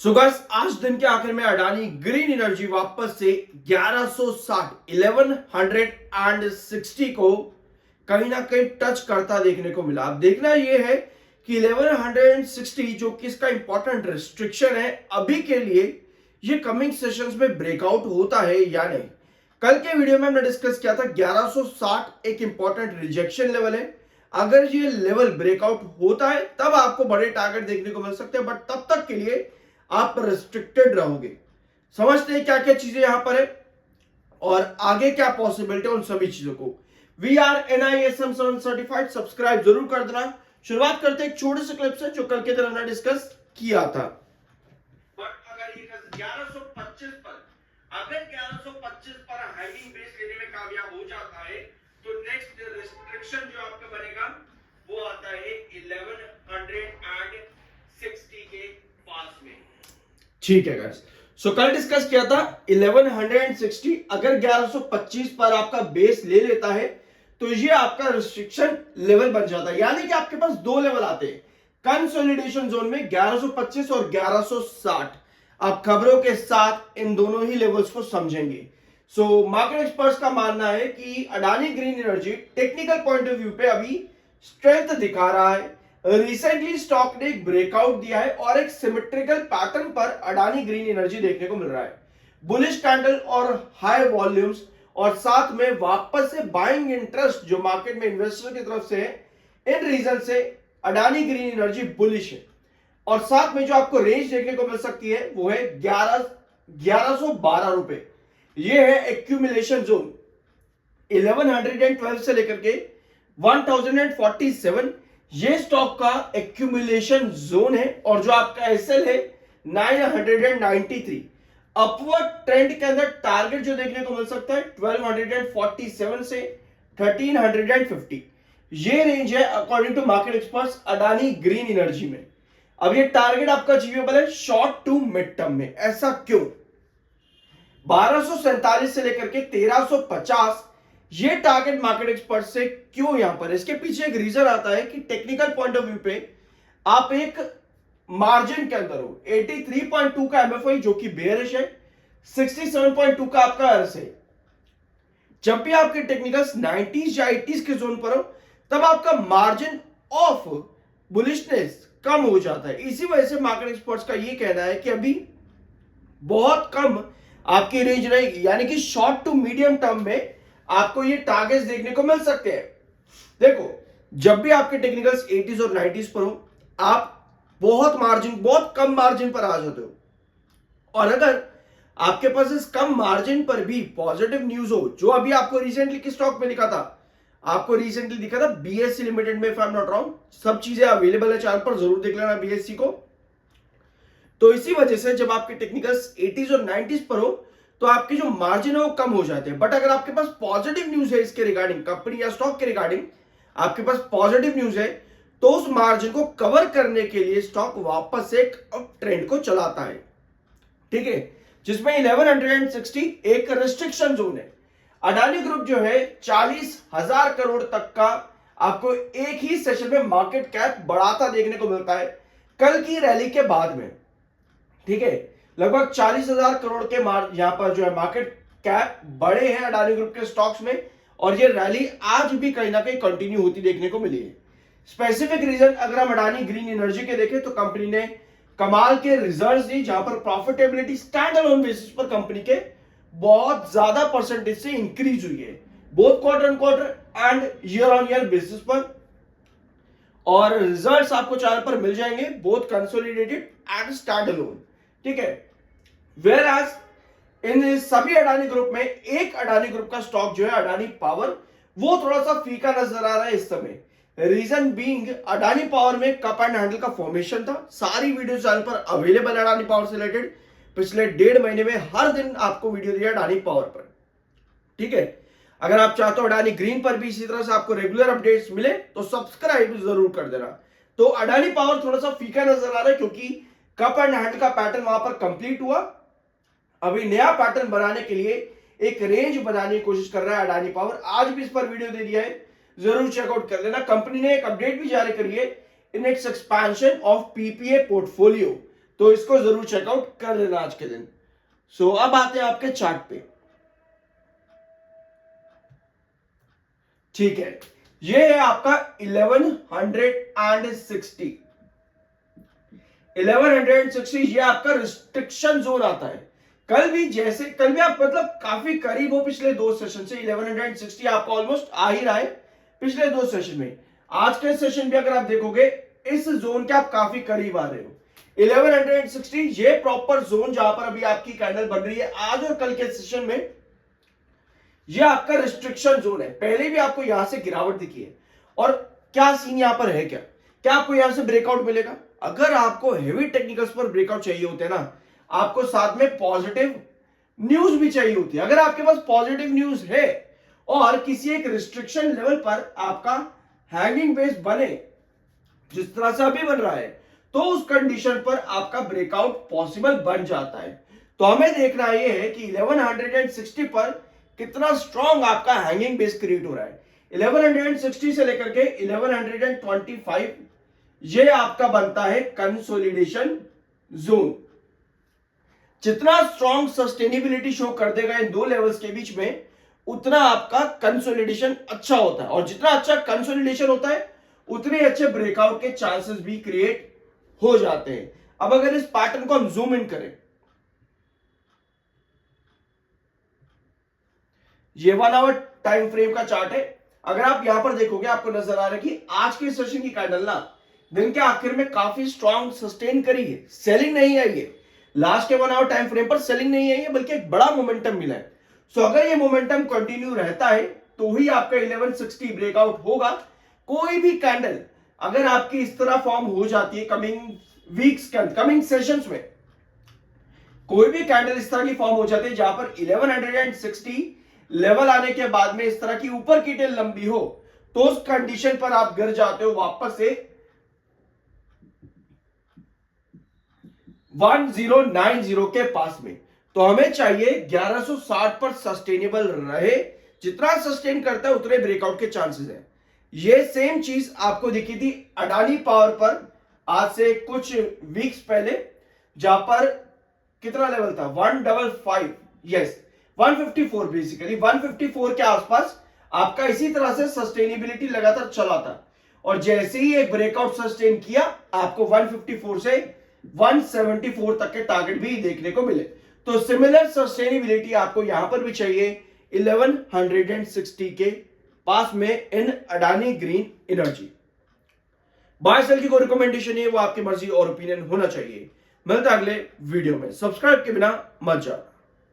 So guys, आज दिन के आखिर में अडानी ग्रीन एनर्जी वापस से 1160 को कहीं ना कहीं टच करता देखने को मिला। अब देखना यह है कि 1160 जो कि इसका इंपॉर्टेंट रिस्ट्रिक्शन है अभी के लिए, ये कमिंग सेशंस में ब्रेकआउट होता है या नहीं। कल के वीडियो में हमने डिस्कस किया था 1160 एक इंपॉर्टेंट रिजेक्शन लेवल है। अगर ये लेवल ब्रेकआउट होता है तब आपको बड़े टारगेट देखने को मिल सकते हैं, बट तब तक के लिए आप रिस्ट्रिक्टेड रहोगे। समझते हैं क्या क्या चीजें यहां पर है और आगे क्या पॉसिबिलिटी उन सभी चीजों को। We are NISM 7 certified, subscribe जरूर कर देना। शुरुआत करते हैं एक छोटे से क्लिप से जो कल के दिन हमने डिस्कस किया था। बट अगर ये 1125 पर अगर 1125 पर हाइडिंग बेस लेने में कामयाब हो जाता है तो नेक्स्ट रिस्ट्रिक्शन जो आपका बनेगा वो आता है 1160 के पास में। ठीक है गाइस, सो कल डिस्कस किया था 1160 अगर 1125 पर आपका बेस ले लेता है तो ये आपका रिस्ट्रिक्शन लेवल बन जाता है। यानी कि आपके पास दो लेवल आते हैं कंसोलिडेशन जोन में, 1125 और 1160। आप खबरों के साथ इन दोनों ही लेवल्स को समझेंगे। सो मार्केट एक्सपर्ट्स का मानना है कि Adani green energy technical point of view पे अभी स्ट्रेंथ दिखा रहा है। रिसेंटली स्टॉक ने एक ब्रेकआउट दिया है और एक सिमेट्रिकल पैटर्न पर अडानी ग्रीन एनर्जी देखने को मिल रहा है। बुलिश कैंडल और हाई वॉल्यूम्स और साथ में वापस से बाइंग इंटरेस्ट जो मार्केट में इन्वेस्टर की तरफ से है, इन रीजन से अडानी ग्रीन एनर्जी बुलिश है। और साथ में जो आपको रेंज देखने को मिल सकती है वो है 1112 रुपए। ये है एक्यूमुलेशन जोन 1112 से लेकर के 1047, ये स्टॉक का एक्यूमुलेशन जोन है। और जो आपका एसएल है 993। अपवर्ड ट्रेंड के अंदर टारगेट जो देखने को मिल सकता है 1247 से 1350, ये रेंज है according to market experts Adani green energy में। अब ये टारगेट आपका अचीवेबल है शॉर्ट टू मिड टर्म में। ऐसा क्यों? 1247 से लेकर के 1350 ये टारगेट मार्केट एक्सपर्ट से क्यों यहां पर? इसके पीछे एक रीजन आता है कि टेक्निकल पॉइंट ऑफ व्यू पे आप एक मार्जिन के अंदर हो। 83.2 का एमएफआई जो कि बेयरिश है, 67.2 का आपका अर्स है। जब भी आपके टेक्निकल्स 90s या 80s के जोन पर हो तब आपका मार्जिन ऑफ बुलिशनेस कम हो जाता है। इसी वजह से मार्केट एक्सपर्ट्स का यह कहना है कि अभी बहुत कम आपकी रेंज रहेगी, यानी कि शॉर्ट टू मीडियम टर्म में आपको ये टारगेट्स देखने को मिल सकते हैं। देखो, जब भी आपके टेक्निकल्स 80s और 90s पर हो आप बहुत कम मार्जिन पर आ जाते हो। और अगर आपके पास इस कम मार्जिन पर भी पॉजिटिव न्यूज हो, जो अभी आपको रिसेंटली किस स्टॉक में दिखा था, आपको रिसेंटली दिखा था BSE लिमिटेड में, if I am not wrong. सब चीजें अवेलेबल है चैनल पर, जरूर देख लेना BSE को। तो इसी वजह से जब आपके टेक्निकल्स 80s और 90s पर हो तो आपके जो मार्जिन है वो कम हो जाते हैं। बट अगर आपके पास पॉजिटिव न्यूज है इसके रिगार्डिंग, कंपनी या स्टॉक के रिगार्डिंग आपके पास पॉजिटिव न्यूज है, तो उस मार्जिन को कवर करने के लिए स्टॉक वापस एक अप ट्रेंड को चलाता है। ठीक है, जिसमें 1160 एक रिस्ट्रिक्शन जोन है। अडानी ग्रुप जो है 40,000 करोड़ तक का आपको एक ही सेशन में मार्केट कैप बढ़ाता देखने को मिलता है कल की रैली के बाद में। ठीक है, लगभग 40,000 करोड़ के यहां पर जो है मार्केट कैप बढ़े हैं अडानी ग्रुप के स्टॉक्स में। और ये रैली आज भी कहीं ना कहीं कंटिन्यू होती देखने को मिली है। स्पेसिफिक रीजन अगर हम अडानी ग्रीन एनर्जी के देखें तो कंपनी ने कमाल के रिजल्ट्स दी, जहां पर प्रॉफिटेबिलिटी स्टैंड अलोन बेसिस पर कंपनी के बहुत ज्यादा परसेंटेज से इंक्रीज हुई है, both quarter on quarter and year on year basis पर। और रिजल्ट्स आपको चैनल पर मिल जाएंगे, both consolidated and stand alone. ठीक है, वेयर एज इन सभी अडानी ग्रुप में एक अडानी ग्रुप का स्टॉक जो है अडानी पावर, वो थोड़ा सा फीका नजर आ रहा है इस समय। रीजन बीइंग अडानी पावर में कप एंड हैंडल का फॉर्मेशन था। सारी वीडियो चैनल पर अवेलेबल है अडानी पावर से रिलेटेड। पिछले 1.5 महीने में हर दिन आपको वीडियो दिया अडानी पावर पर। ठीक है, अगर आप चाहते हो अडानी ग्रीन पर भी इसी तरह से आपको रेगुलर अपडेट्स मिले तो सब्सक्राइब जरूर कर देना। तो अडानी पावर थोड़ा सा फीका नजर आ रहा है क्योंकि कप एंड हैंडल का पैटर्न वहां पर कंप्लीट हुआ। अभी नया पैटर्न बनाने के लिए एक रेंज बनाने की कोशिश कर रहा है अडानी पावर। आज भी इस पर वीडियो दे दिया है, जरूर चेकआउट कर लेना। कंपनी ने एक अपडेट भी जारी करी है in its expansion of PPA portfolio. तो इसको जरूर चेकआउट कर लेना आज के दिन। सो अब आते हैं आपके चार्ट पे। ठीक है, ये है आपका 1160। 1160 ये आपका रिस्ट्रिक्शन जोन आता है। कल भी आप मतलब काफी करीब हो पिछले 2 सेशन से। 1160 आपका ऑलमोस्ट आ ही रहा है पिछले 2 सेशन में। आज के सेशन भी अगर आप देखोगे इस जोन के आप काफी करीब आ रहे हो। 1160 ये प्रॉपर जोन जहां पर अभी आपकी कैंडल बन रही है आज और कल के सेशन में, ये आपका रिस्ट्रिक्शन जोन है। पहले भी आपको यहां से गिरावट दिखी है। और क्या सीन यहां पर है, क्या आपको यहां से ब्रेकआउट मिलेगा? अगर आपको हेवी टेक्निकल्स पर ब्रेकआउट चाहिए होते हैं ना, आपको साथ में पॉजिटिव न्यूज भी चाहिए होती है। अगर आपके पास पॉजिटिव न्यूज है और किसी एक रिस्ट्रिक्शन लेवल पर आपका हैंगिंग बेस बने जिस तरह से अभी बन रहा है, तो उस कंडीशन पर आपका ब्रेकआउट पॉसिबल बन जाता है। तो हमें देखना यह है कि 1160 पर कितना स्ट्रॉन्ग आपका हैंगिंग बेस क्रिएट हो रहा है। 1160 से लेकर के 1125 ये आपका बनता है कंसोलिडेशन जोन। जितना स्ट्रॉन्ग सस्टेनेबिलिटी शो कर देगा इन दो लेवल्स के बीच में, उतना आपका कंसोलिडेशन अच्छा होता है। और जितना अच्छा कंसोलिडेशन होता है उतने अच्छे ब्रेकआउट के चांसेस भी क्रिएट हो जाते हैं। अब अगर इस पैटर्न को हम जूम इन करें, ये 1 आवर टाइम फ्रेम का चार्ट है। अगर आप यहां पर देखोगे आपको नजर आ रहा है कि आज के सेशन की कैंडल ना दिन के आखिर में काफी स्ट्रॉन्ग सस्टेन करी है। सेलिंग नहीं आई है, लास्ट के 1 आवर टाइम फ्रेम पर सेलिंग नहीं आई है, बल्कि एक बड़ा मोमेंटम मिला है। सो अगर ये मोमेंटम कंटिन्यू रहता है तो ही आपका 1160 ब्रेकआउट होगा। कोई भी कैंडल अगर आपकी इस तरह फॉर्म हो जाती है कमिंग वीक्स के कमिंग सेशंस में, कोई भी कैंडल इस तरह की फॉर्म हो जाती है जहां पर 1160 लेवल आने के बाद में इस तरह की ऊपर की टेल लंबी हो, तो उस कंडीशन पर आप गिर जाते हो वापस से 1090 के पास में। तो हमें चाहिए 1160 पर सस्टेनेबल रहे। जितना सस्टेन करता है उतने ब्रेकआउट के चांसेस हैं। ये सेम चीज आपको दिखी थी अडानी पावर पर आज से कुछ वीक्स पहले, जहां पर कितना लेवल था 155, यस 154, बेसिकली 154 के आसपास आपका इसी तरह से सस्टेनेबिलिटी लगातार चला था। और जैसे ही एक ब्रेकआउट सस्टेन किया, आपको 154 से 174 तक के टारगेट भी देखने को मिले। तो सिमिलर सस्टेनेबिलिटी आपको यहां पर भी चाहिए 1160 के पास में in Adani green energy. Buy sell की कोई रिकमेंडेशन है, वो आपकी मर्जी और ओपिनियन होना चाहिए। मिलता है अगले वीडियो में। सब्सक्राइब के बिना मत जाओ।